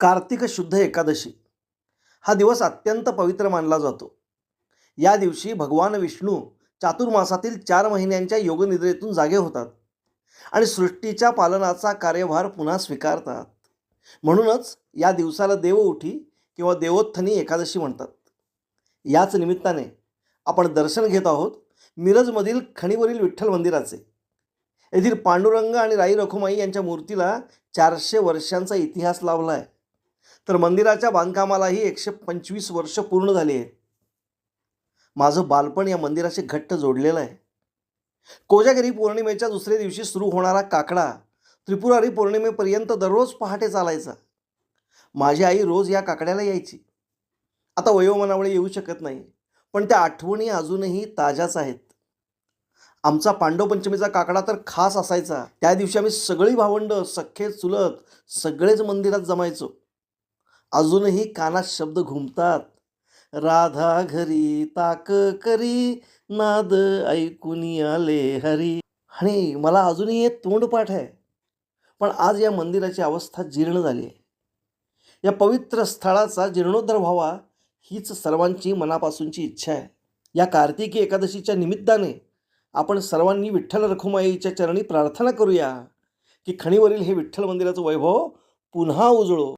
कार्तिक शुद्ध एकादशी हा दिवस अत्यंत पवित्र मानला जातो. या दिवशी भगवान विष्णू चातुर्मासातील 4 महिन्यांच्या योगनिद्रेतून जागे होतात आणि सृष्टीच्या पालनाचा कार्यभार पुन्हा स्वीकारतात. म्हणूनच या दिवसाला देवउठी किंवा देवोत्थनी एकादशी म्हणतात. याच निमित्ताने आपण दर्शन घेत आहोत मिरजमधील खणीवरील विठ्ठल मंदिराचे. येथील पांडुरंग आणि राई रखुमाई यांच्या मूर्तीला 400 वर्षांचा इतिहास लाभला आहे. तर मंदिराच्या बांधकामालाही 125 वर्ष पूर्ण झाली आहेत. माझं बालपण या मंदिराशी घट्ट जोडलेलं आहे. कोजागिरी पौर्णिमेच्या दुसऱ्या दिवशी सुरू होणारा काकडा त्रिपुरारी पौर्णिमेपर्यंत दररोज पहाटे चालायचा. माझी आई रोज या काकड्याला यायची. आता वयोमानामुळे येऊ शकत नाही, पण त्या आठवणी अजूनही ताज्याच आहेत. आमचा पांडव पंचमीचा काकडा तर खास असायचा. त्या दिवशी आम्ही सगळी भावंड, सख्खे, चुलत सगळेच मंदिरात जमायचो. अजूनही कानात शब्द घुमतात. राधा घरी ताक करी, नाद ऐकून आले हरी. आणि मला अजूनही हे तोंडपाठ आहे. पण आज या मंदिराची अवस्था जीर्ण झाली आहे. या पवित्र स्थळाचा जीर्णोद्धार व्हावा हीच सर्वांची मनापासूनची इच्छा आहे. या कार्तिकी एकादशीच्या निमित्ताने आपण सर्वांनी विठ्ठल रखुमाईच्या चरणी प्रार्थना करूया की खणीवरील हे विठ्ठल मंदिराचं वैभव पुन्हा उजळो.